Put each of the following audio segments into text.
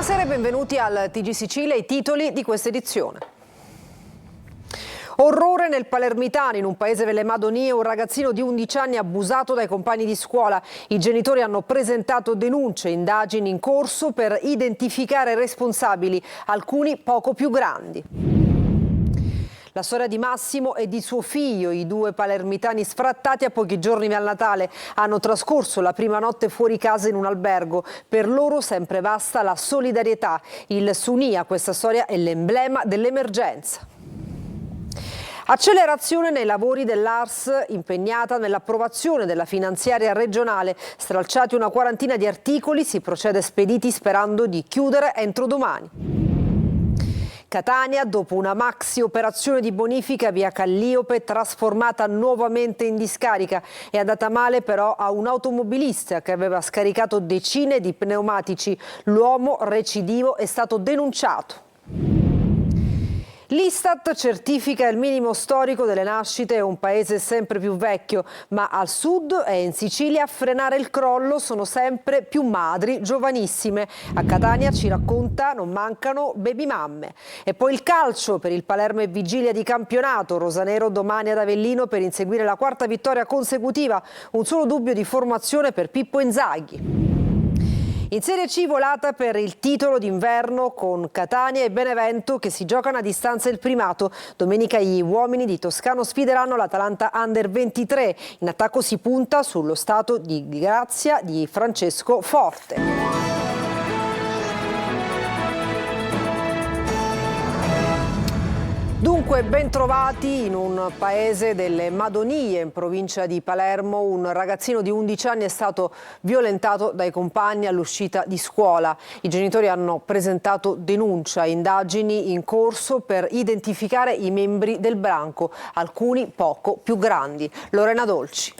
Buonasera e benvenuti al TG Sicilia, i titoli di questa edizione. Orrore nel Palermitano, in un paese delle Madonie, un ragazzino di 11 anni abusato dai compagni di scuola. I genitori hanno presentato denunce, indagini in corso per identificare responsabili, alcuni poco più grandi. La storia di Massimo e di suo figlio, i due palermitani sfrattati a pochi giorni dal Natale, hanno trascorso la prima notte fuori casa in un albergo. Per loro sempre basta la solidarietà. Il Sunia, questa storia è l'emblema dell'emergenza. Accelerazione nei lavori dell'ARS impegnata nell'approvazione della finanziaria regionale. Stralciati una quarantina di articoli, si procede spediti sperando di chiudere entro domani. Catania, dopo una maxi operazione di bonifica via Calliope trasformata nuovamente in discarica, è andata male però a un automobilista che aveva scaricato decine di pneumatici. L'uomo recidivo è stato denunciato. L'Istat certifica il minimo storico delle nascite, è un paese sempre più vecchio, ma al sud e in Sicilia a frenare il crollo sono sempre più madri giovanissime. A Catania, ci racconta, non mancano baby mamme. E poi il calcio, per il Palermo e vigilia di campionato, rosanero domani ad Avellino per inseguire la quarta vittoria consecutiva, un solo dubbio di formazione per Pippo Inzaghi. In Serie C volata per il titolo d'inverno con Catania e Benevento che si giocano a distanza il primato. Domenica gli uomini di Toscano sfideranno l'Atalanta Under 23. In attacco si punta sullo stato di grazia di Francesco Forte. Dunque, bentrovati in un paese delle Madonie, in provincia di Palermo. Un ragazzino di 11 anni è stato violentato dai compagni all'uscita di scuola. I genitori hanno presentato denuncia, indagini in corso per identificare i membri del branco, alcuni poco più grandi. Lorena Dolci.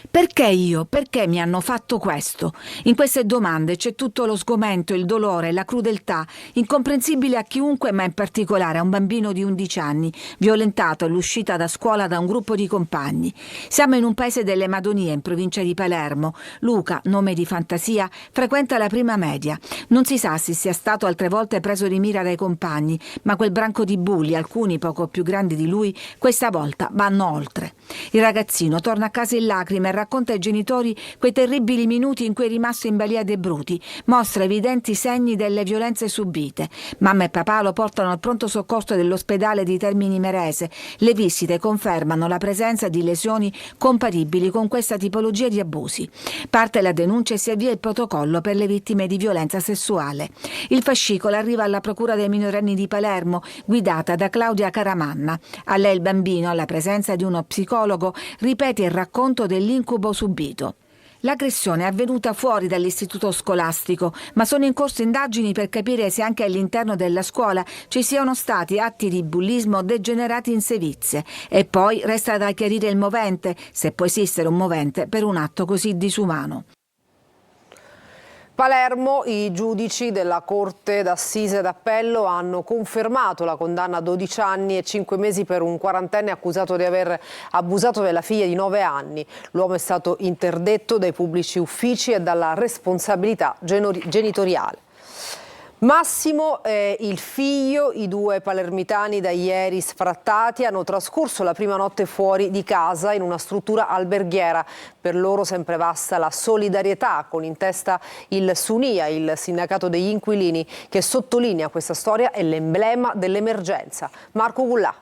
Perché io? Perché mi hanno fatto questo? In queste domande c'è tutto lo sgomento, il dolore, la crudeltà, incomprensibile a chiunque, ma in particolare a un bambino di 11 anni, violentato all'uscita da scuola da un gruppo di compagni. Siamo in un paese delle Madonie, in provincia di Palermo. Luca, nome di fantasia, frequenta la prima media. Non si sa se sia stato altre volte preso di mira dai compagni, ma quel branco di bulli, alcuni poco più grandi di lui, questa volta vanno oltre. Il ragazzino torna a casa in lacrime e racconta ai genitori quei terribili minuti in cui è rimasto in balia dei bruti, mostra evidenti segni delle violenze subite. Mamma e papà lo portano al pronto soccorso dell'ospedale di Termini Imerese. Le visite confermano la presenza di lesioni compatibili con questa tipologia di abusi. Parte la denuncia e si avvia il protocollo per le vittime di violenza sessuale. Il fascicolo arriva alla Procura dei minorenni di Palermo, guidata da Claudia Caramanna. A lei il bambino, alla presenza di uno psicologo, ripete il racconto dell'incubo subito. L'aggressione è avvenuta fuori dall'istituto scolastico, ma sono in corso indagini per capire se anche all'interno della scuola ci siano stati atti di bullismo degenerati in sevizie. E poi resta da chiarire il movente, se può esistere un movente per un atto così disumano. Palermo, i giudici della Corte d'Assise d'Appello hanno confermato la condanna a 12 anni e 5 mesi per un quarantenne accusato di aver abusato della figlia di 9 anni. L'uomo è stato interdetto dai pubblici uffici e dalla responsabilità genitoriale. Massimo è il figlio, i due palermitani da ieri sfrattati hanno trascorso la prima notte fuori di casa in una struttura alberghiera. Per loro sempre basta la solidarietà, con in testa il Sunia, il sindacato degli inquilini, che sottolinea questa storia è l'emblema dell'emergenza. Marco Gullà.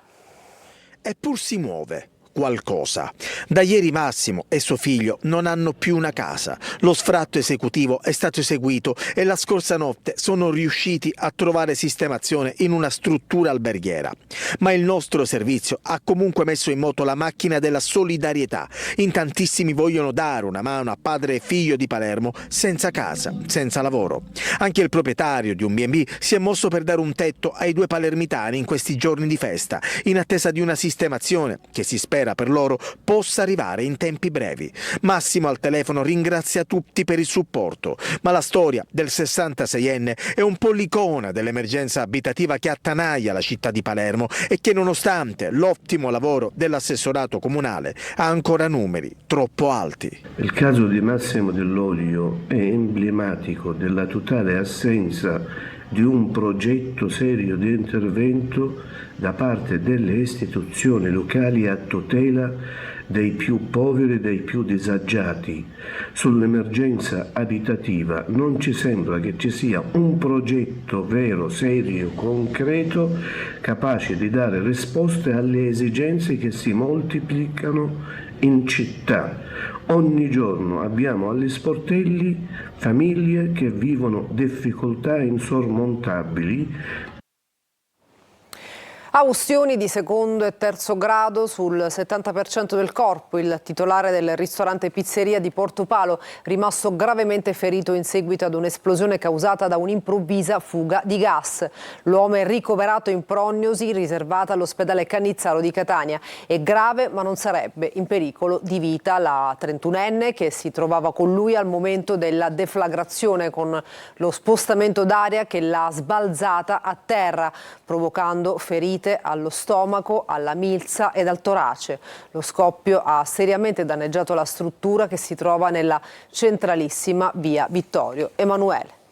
Eppur si muove qualcosa. Da ieri Massimo e suo figlio non hanno più una casa. Lo sfratto esecutivo è stato eseguito e la scorsa notte sono riusciti a trovare sistemazione in una struttura alberghiera. Ma il nostro servizio ha comunque messo in moto la macchina della solidarietà. In tantissimi vogliono dare una mano a padre e figlio di Palermo senza casa, senza lavoro. Anche il proprietario di un B&B si è mosso per dare un tetto ai due palermitani in questi giorni di festa, in attesa di una sistemazione che si spera spera per loro possa arrivare in tempi brevi. Massimo al telefono ringrazia tutti per il supporto, ma la storia del 66enne è un po' l'icona dell'emergenza abitativa che attanaglia la città di Palermo e che, nonostante l'ottimo lavoro dell'assessorato comunale, ha ancora numeri troppo alti. Il caso di Massimo Dell'Olio è emblematico della totale assenza di un progetto serio di intervento da parte delle istituzioni locali a tutela dei più poveri e dei più disagiati. Sull'emergenza abitativa non ci sembra che ci sia un progetto vero, serio, concreto, capace di dare risposte alle esigenze che si moltiplicano in città. Ogni giorno abbiamo agli sportelli famiglie che vivono difficoltà insormontabili. Ha ustioni di secondo e terzo grado sul 70% del corpo. Il titolare del ristorante pizzeria di Portopalo, rimasto gravemente ferito in seguito ad un'esplosione causata da un'improvvisa fuga di gas. L'uomo è ricoverato in prognosi riservata all'ospedale Cannizzaro di Catania. È grave, ma non sarebbe in pericolo di vita la 31enne che si trovava con lui al momento della deflagrazione, con lo spostamento d'aria che l'ha sbalzata a terra, provocando ferite allo stomaco, alla milza ed al torace. Lo scoppio ha seriamente danneggiato la struttura che si trova nella centralissima via Vittorio Emanuele.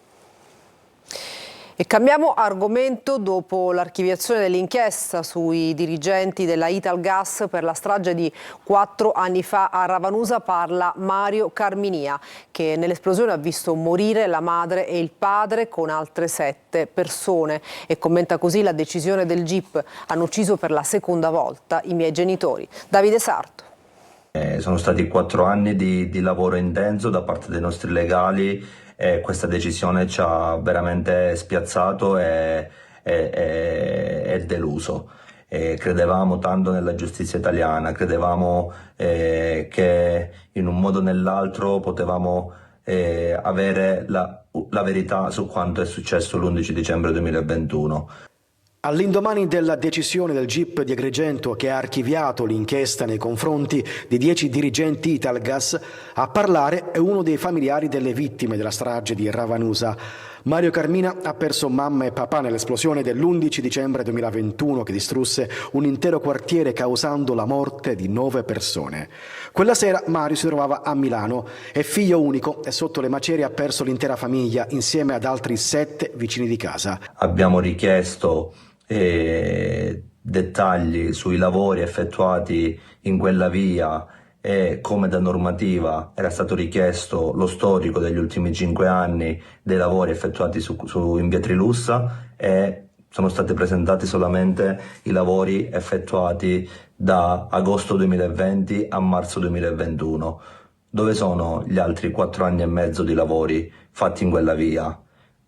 E cambiamo argomento. Dopo l'archiviazione dell'inchiesta sui dirigenti della Italgas per la strage di 4 anni fa a Ravanusa, parla Mario Carminia, che nell'esplosione ha visto morire la madre e il padre con altre 7 persone e commenta così la decisione del GIP. Hanno ucciso per la seconda volta i miei genitori. Davide Sarto. Sono stati 4 anni di lavoro intenso da parte dei nostri legali. Questa decisione ci ha veramente spiazzato e deluso. Credevamo tanto nella giustizia italiana, credevamo che in un modo o nell'altro potevamo avere la verità su quanto è successo l'11 dicembre 2021. All'indomani della decisione del GIP di Agrigento che ha archiviato l'inchiesta nei confronti di 10 dirigenti Italgas, a parlare è uno dei familiari delle vittime della strage di Ravanusa. Mario Carmina ha perso mamma e papà nell'esplosione dell'11 dicembre 2021 che distrusse un intero quartiere causando la morte di 9 persone. Quella sera Mario si trovava a Milano, è figlio unico e sotto le macerie ha perso l'intera famiglia insieme ad altri 7 vicini di casa. Abbiamo richiesto dettagli sui lavori effettuati in quella via e come da normativa era stato richiesto lo storico degli ultimi 5 anni dei lavori effettuati in via Trilussa, e sono stati presentati solamente i lavori effettuati da agosto 2020 a marzo 2021. Dove sono gli altri 4 anni e mezzo di lavori fatti in quella via?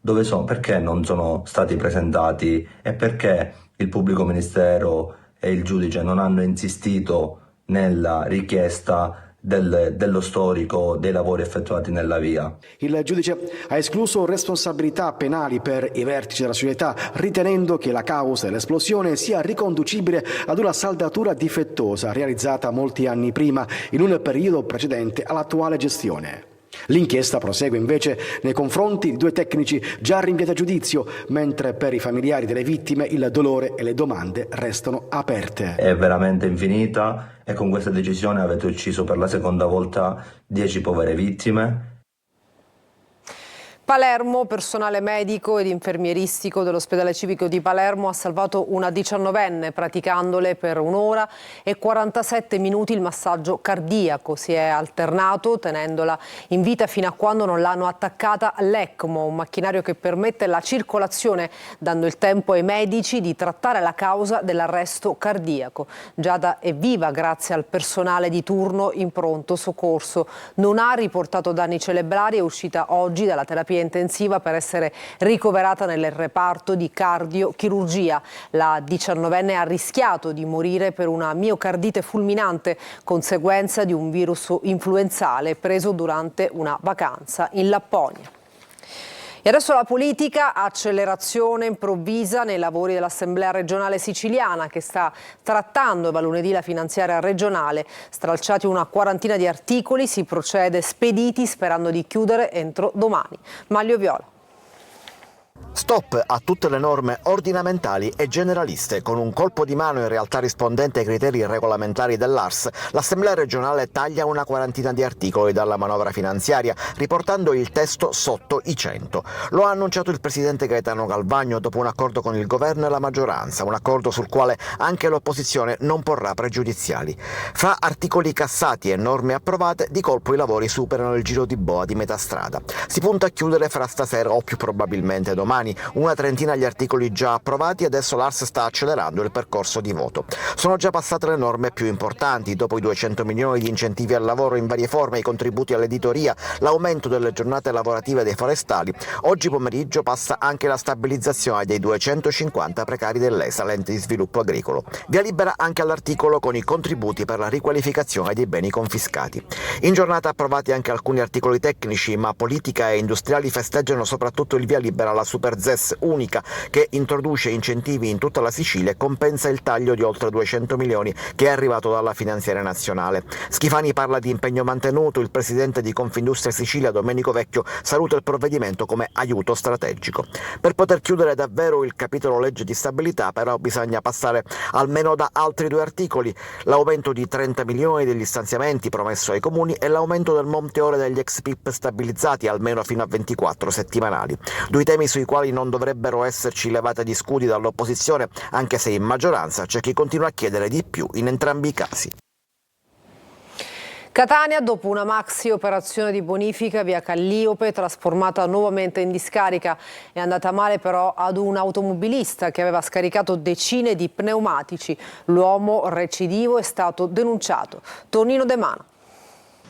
Dove sono? Perché non sono stati presentati e perché il pubblico ministero e il giudice non hanno insistito nella richiesta dello storico dei lavori effettuati nella via? Il giudice ha escluso responsabilità penali per i vertici della società, ritenendo che la causa dell'esplosione sia riconducibile ad una saldatura difettosa realizzata molti anni prima, in un periodo precedente all'attuale gestione. L'inchiesta prosegue invece nei confronti di 2 tecnici già rinviati a giudizio, mentre per i familiari delle vittime il dolore e le domande restano aperte. È veramente infinita e con questa decisione avete ucciso per la seconda volta 10 povere vittime. Palermo, personale medico ed infermieristico dell'ospedale civico di Palermo ha salvato una 19enne praticandole per 1 ora e 47 minuti il massaggio cardiaco. Si è alternato tenendola in vita fino a quando non l'hanno attaccata all'ECMO, un macchinario che permette la circolazione, dando il tempo ai medici di trattare la causa dell'arresto cardiaco. Giada è viva grazie al personale di turno in pronto soccorso. Non ha riportato danni cerebrali, è uscita oggi dalla terapia intensiva per essere ricoverata nel reparto di cardiochirurgia. La 19enne ha rischiato di morire per una miocardite fulminante, conseguenza di un virus influenzale preso durante una vacanza in Lapponia. E adesso la politica, accelerazione improvvisa nei lavori dell'Assemblea regionale siciliana che sta trattando da lunedì la finanziaria regionale. Stralciati una quarantina di articoli, si procede spediti sperando di chiudere entro domani. Maglio Viola. Stop a tutte le norme ordinamentali e generaliste. Con un colpo di mano in realtà rispondente ai criteri regolamentari dell'ARS, l'Assemblea regionale taglia una quarantina di articoli dalla manovra finanziaria, riportando il testo sotto i 100. Lo ha annunciato il presidente Gaetano Galvagno dopo un accordo con il governo e la maggioranza, un accordo sul quale anche l'opposizione non porrà pregiudiziali. Fra articoli cassati e norme approvate, di colpo i lavori superano il giro di boa di metà strada. Si punta a chiudere fra stasera o più probabilmente domani una trentina gli articoli già approvati e adesso l'ARS sta accelerando il percorso di voto. Sono già passate le norme più importanti, dopo i 200 milioni di incentivi al lavoro in varie forme, i contributi all'editoria, l'aumento delle giornate lavorative dei forestali. Oggi pomeriggio passa anche la stabilizzazione dei 250 precari dell'ESA, l'ente di sviluppo agricolo. Via libera anche all'articolo con i contributi per la riqualificazione dei beni confiscati. In giornata approvati anche alcuni articoli tecnici, ma politica e industriali festeggiano soprattutto il via libera alla Super ZES unica, che introduce incentivi in tutta la Sicilia e compensa il taglio di oltre 200 milioni che è arrivato dalla finanziaria nazionale. Schifani parla di impegno mantenuto, il presidente di Confindustria Sicilia Domenico Vecchio saluta il provvedimento come aiuto strategico. Per poter chiudere davvero il capitolo legge di stabilità però bisogna passare almeno da altri due articoli: l'aumento di 30 milioni degli stanziamenti promesso ai comuni e l'aumento del monte ore degli ex PIP stabilizzati almeno fino a 24 settimanali. Due temi sui quali non dovrebbero esserci levate di scudi dall'opposizione, anche se in maggioranza c'è chi continua a chiedere di più in entrambi i casi. Catania, dopo una maxi operazione di bonifica, via Calliope, trasformata nuovamente in discarica, è andata male però ad un automobilista che aveva scaricato decine di pneumatici. L'uomo recidivo è stato denunciato. Tonino De Mano.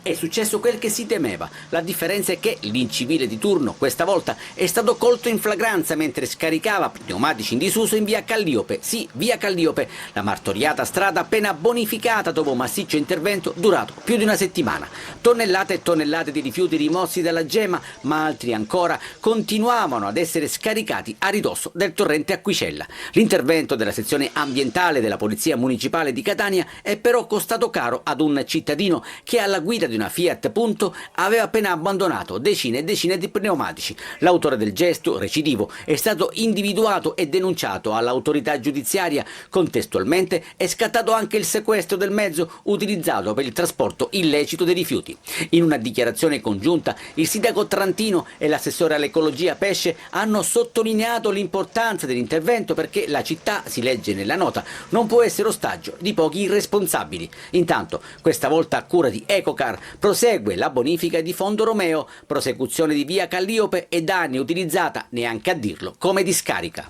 È successo quel che si temeva. La differenza è che l'incivile di turno, questa volta, è stato colto in flagranza mentre scaricava pneumatici in disuso in via Calliope. Sì, via Calliope, la martoriata strada appena bonificata dopo un massiccio intervento durato più di una settimana. Tonnellate e tonnellate di rifiuti rimossi dalla Gema, ma altri ancora continuavano ad essere scaricati a ridosso del torrente Acquicella. L'intervento della sezione ambientale della Polizia Municipale di Catania è però costato caro ad un cittadino che alla guida di una Fiat Punto aveva appena abbandonato decine e decine di pneumatici. L'autore del gesto recidivo è stato individuato e denunciato all'autorità giudiziaria. Contestualmente è scattato anche il sequestro del mezzo utilizzato per il trasporto illecito dei rifiuti. In una dichiarazione congiunta il sindaco Trantino e l'assessore all'ecologia Pesce hanno sottolineato l'importanza dell'intervento perché la città, si legge nella nota, non può essere ostaggio di pochi irresponsabili. Intanto, questa volta a cura di Ecocar, prosegue la bonifica di Fondo Romeo, prosecuzione di via Calliope e da anni utilizzata, neanche a dirlo, come discarica.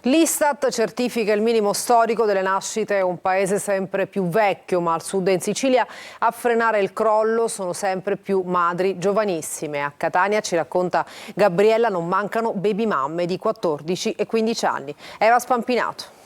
L'Istat certifica il minimo storico delle nascite, un paese sempre più vecchio, ma al sud e in Sicilia a frenare il crollo sono sempre più madri giovanissime. A Catania, ci racconta Gabriella, non mancano baby mamme di 14 e 15 anni. Eva Spampinato.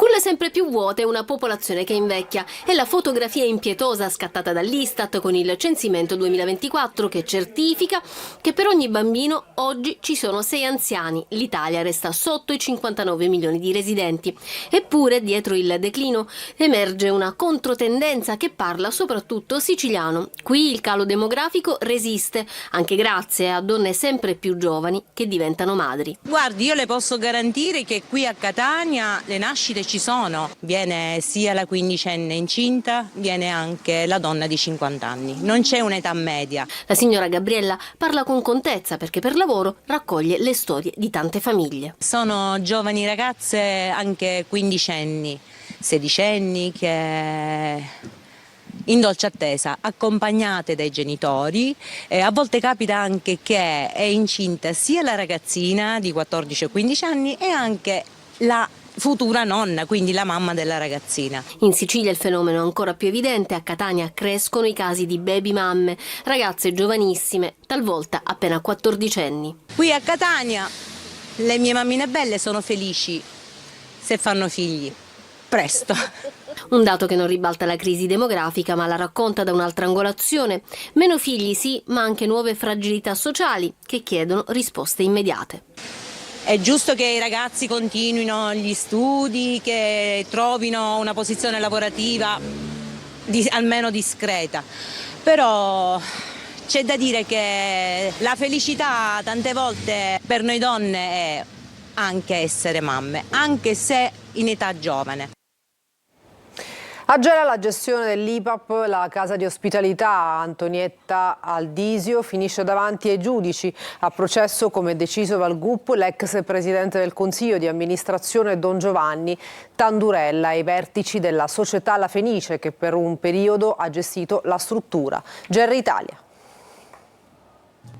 Culle sempre più vuote e una popolazione che invecchia. È la fotografia impietosa scattata dall'Istat con il censimento 2024 che certifica che per ogni bambino oggi ci sono 6 anziani. L'Italia resta sotto i 59 milioni di residenti. Eppure, dietro il declino, emerge una controtendenza che parla soprattutto siciliano. Qui il calo demografico resiste, anche grazie a donne sempre più giovani che diventano madri. Guardi, io le posso garantire che qui a Catania le nascite ci sono, viene sia la quindicenne incinta, viene anche la donna di 50 anni, non c'è un'età media. La signora Gabriella parla con contezza perché per lavoro raccoglie le storie di tante famiglie. Sono giovani ragazze anche quindicenni, sedicenni che in dolce attesa, accompagnate dai genitori. A volte capita anche che è incinta sia la ragazzina di 14 o 15 anni e anche la futura nonna, quindi la mamma della ragazzina. In Sicilia il fenomeno è ancora più evidente. A Catania crescono i casi di baby mamme, ragazze giovanissime, talvolta appena 14enni. Qui a Catania le mie mammine belle sono felici se fanno figli. Presto. Un dato che non ribalta la crisi demografica, ma la racconta da un'altra angolazione. Meno figli sì, ma anche nuove fragilità sociali che chiedono risposte immediate. È giusto che i ragazzi continuino gli studi, che trovino una posizione lavorativa almeno discreta, però c'è da dire che la felicità tante volte per noi donne è anche essere mamme, anche se in età giovane. A Gela la gestione dell'IPAB, la casa di ospitalità Antonietta Aldisio, finisce davanti ai giudici. A processo, come deciso dal GUP, l'ex presidente del Consiglio di amministrazione Don Giovanni Tandurella e i vertici della società La Fenice, che per un periodo ha gestito la struttura. GR Italia.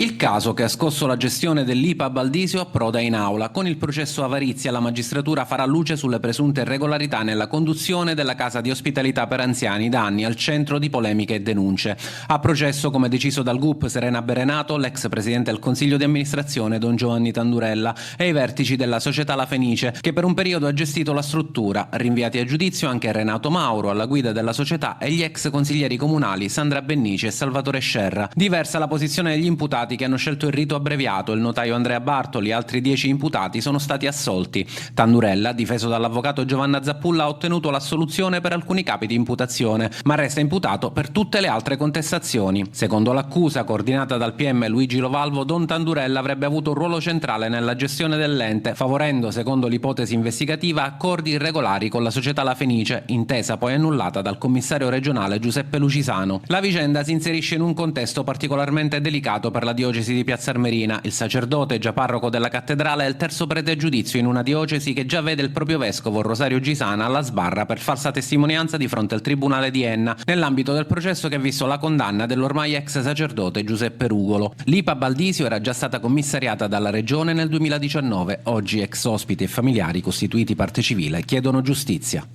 Il caso che ha scosso la gestione dell'IPAB Aldisio approda in aula. Con il processo avarizia la magistratura farà luce sulle presunte irregolarità nella conduzione della casa di ospitalità per anziani, da anni al centro di polemiche e denunce. A processo, come deciso dal GUP, Serena Berenato, l'ex presidente del Consiglio di amministrazione Don Giovanni Tandurella e i vertici della società La Fenice, che per un periodo ha gestito la struttura. Rinviati a giudizio anche Renato Mauro, alla guida della società, e gli ex consiglieri comunali Sandra Bennici e Salvatore Scerra. Diversa la posizione degli imputati, che hanno scelto il rito abbreviato. Il notaio Andrea Bartoli e altri 10 imputati sono stati assolti. Tandurella, difeso dall'avvocato Giovanna Zappulla, ha ottenuto l'assoluzione per alcuni capi di imputazione, ma resta imputato per tutte le altre contestazioni. Secondo l'accusa, coordinata dal PM Luigi Lovalvo, Don Tandurella avrebbe avuto un ruolo centrale nella gestione dell'ente, favorendo, secondo l'ipotesi investigativa, accordi irregolari con la società La Fenice, intesa poi annullata dal commissario regionale Giuseppe Lucisano. La vicenda si inserisce in un contesto particolarmente delicato per la diocesi di Piazza Armerina. Il sacerdote, già parroco della cattedrale, è il terzo prete a giudizio in una diocesi che già vede il proprio vescovo Rosario Gisana alla sbarra per falsa testimonianza di fronte al tribunale di Enna, nell'ambito del processo che ha visto la condanna dell'ormai ex sacerdote Giuseppe Rugolo. L'IPAB Aldisio era già stata commissariata dalla regione nel 2019. Oggi ex ospiti e familiari, costituiti parte civile, chiedono giustizia.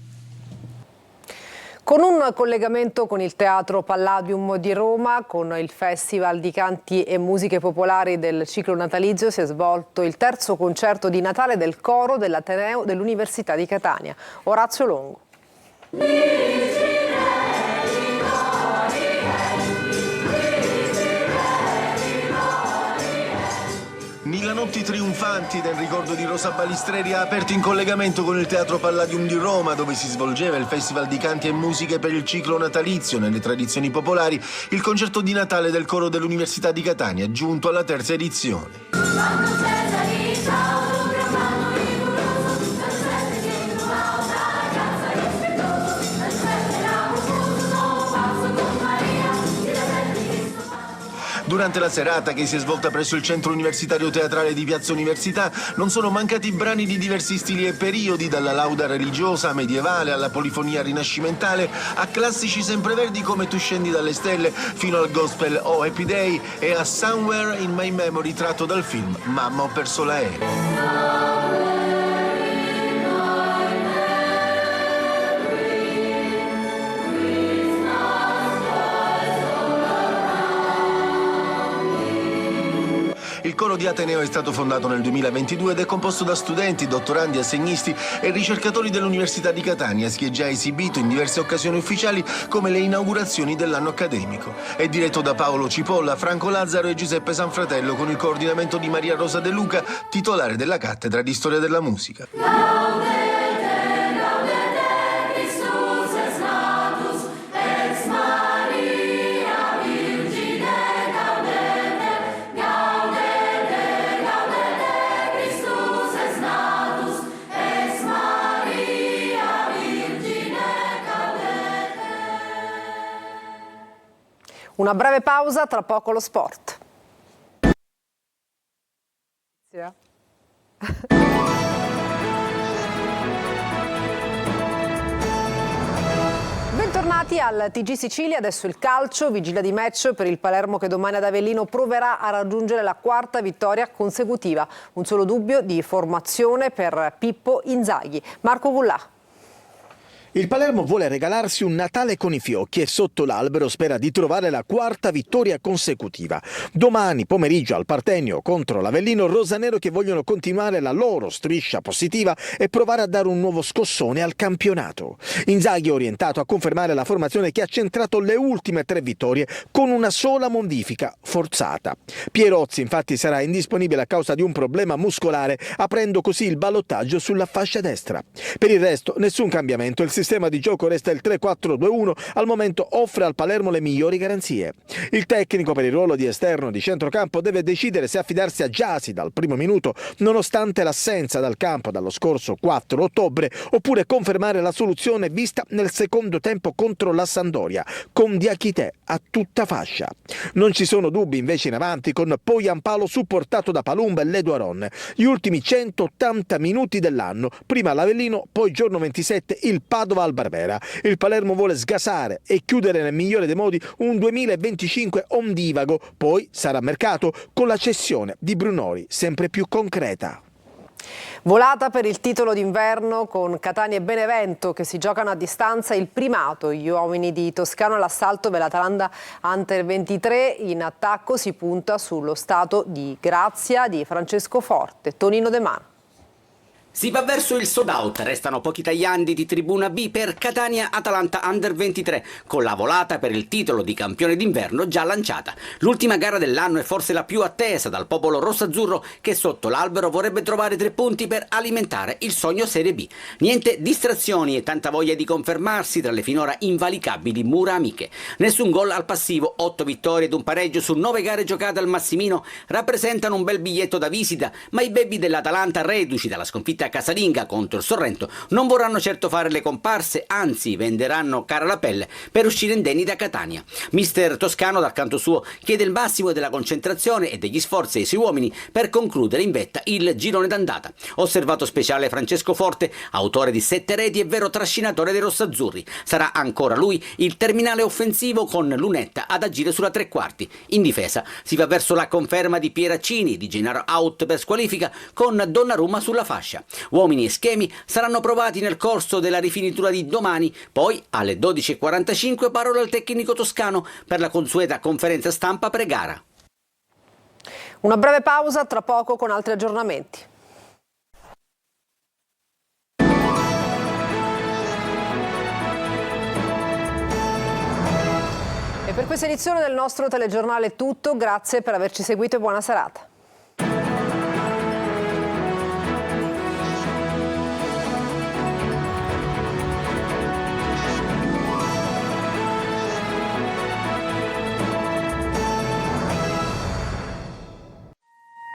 Con un collegamento con il Teatro Palladium di Roma, con il Festival di Canti e Musiche Popolari del ciclo natalizio, si è svolto il terzo concerto di Natale del coro dell'Ateneo dell'Università di Catania. Orazio Longo. Mila notti trionfanti del ricordo di Rosa Balistreri ha aperto in collegamento con il Teatro Palladium di Roma, dove si svolgeva il Festival di Canti e Musiche per il ciclo natalizio nelle tradizioni popolari, il concerto di Natale del coro dell'Università di Catania, giunto alla terza edizione. Durante la serata, che si è svolta presso il Centro Universitario Teatrale di Piazza Università, non sono mancati brani di diversi stili e periodi, dalla lauda religiosa medievale alla polifonia rinascimentale, a classici sempreverdi come Tu scendi dalle stelle, fino al gospel Oh Happy Day e a Somewhere in My Memory, tratto dal film Mamma ho perso l'aereo. Il coro di Ateneo è stato fondato nel 2022 ed è composto da studenti, dottorandi, assegnisti e ricercatori dell'Università di Catania, che è già esibito in diverse occasioni ufficiali come le inaugurazioni dell'anno accademico. È diretto da Paolo Cipolla, Franco Lazzaro e Giuseppe Sanfratello, con il coordinamento di Maria Rosa De Luca, titolare della cattedra di Storia della Musica. Una breve pausa, tra poco lo sport. Bentornati al TG Sicilia, adesso il calcio, vigilia di match per il Palermo che domani ad Avellino proverà a raggiungere la quarta vittoria consecutiva. Un solo dubbio di formazione per Pippo Inzaghi. Marco Vullà. Il Palermo vuole regalarsi un Natale con i fiocchi e sotto l'albero spera di trovare la quarta vittoria consecutiva. Domani pomeriggio al Partenio contro l'Avellino, rosanero che vogliono continuare la loro striscia positiva e provare a dare un nuovo scossone al campionato. Inzaghi è orientato a confermare la formazione che ha centrato le ultime 3 vittorie con una sola modifica forzata. Pierozzi infatti sarà indisponibile a causa di un problema muscolare, aprendo così il ballottaggio sulla fascia destra. Per il resto nessun cambiamento, il sistema di gioco resta il 3-4-2-1, al momento offre al Palermo le migliori garanzie. Il tecnico per il ruolo di esterno di centrocampo deve decidere se affidarsi a Gyasi dal primo minuto, nonostante l'assenza dal campo dallo scorso 4 ottobre, oppure confermare la soluzione vista nel secondo tempo contro la Sampdoria, con Diakité a tutta fascia. Non ci sono dubbi invece in avanti con Poyampalo supportato da Palumba e Leduaron. Gli ultimi 180 minuti dell'anno, prima l'Avellino, poi giorno 27 il Padova al Barbera. Il Palermo vuole sgasare e chiudere nel migliore dei modi un 2025 ondivago, poi sarà mercato con la cessione di Brunori sempre più concreta. Volata per il titolo d'inverno con Catania e Benevento che si giocano a distanza il primato. Gli uomini di Toscano all'assalto per l'Atalanta Under 23. In attacco si punta sullo stato di grazia di Francesco Forte. Tonino De Mano. Si va verso il sold out, restano pochi tagliandi di Tribuna B per Catania-Atalanta Under 23, con la volata per il titolo di campione d'inverno già lanciata. L'ultima gara dell'anno è forse la più attesa dal popolo rossazzurro che sotto l'albero vorrebbe trovare 3 punti per alimentare il sogno Serie B. Niente distrazioni e tanta voglia di confermarsi tra le finora invalicabili mura amiche. Nessun gol al passivo, 8 vittorie ed un pareggio su 9 gare giocate al Massimino rappresentano un bel biglietto da visita, ma i baby dell'Atalanta, reduci dalla sconfitta casalinga contro il Sorrento, non vorranno certo fare le comparse, anzi venderanno cara la pelle per uscire indenni da Catania. Mister Toscano dal canto suo chiede il massimo della concentrazione e degli sforzi ai suoi uomini per concludere in vetta il girone d'andata. Osservato speciale Francesco Forte, autore di 7 reti e vero trascinatore dei rossazzurri. Sarà ancora lui il terminale offensivo con Lunetta ad agire sulla 3/4. In difesa si va verso la conferma di Pieraccini, di Gennaro out per squalifica con Donnarumma sulla fascia. Uomini e schemi saranno provati nel corso della rifinitura di domani, poi alle 12:45 parola al tecnico toscano per la consueta conferenza stampa pre-gara. Una breve pausa, tra poco con altri aggiornamenti. E per questa edizione del nostro telegiornale è tutto, grazie per averci seguito e buona serata.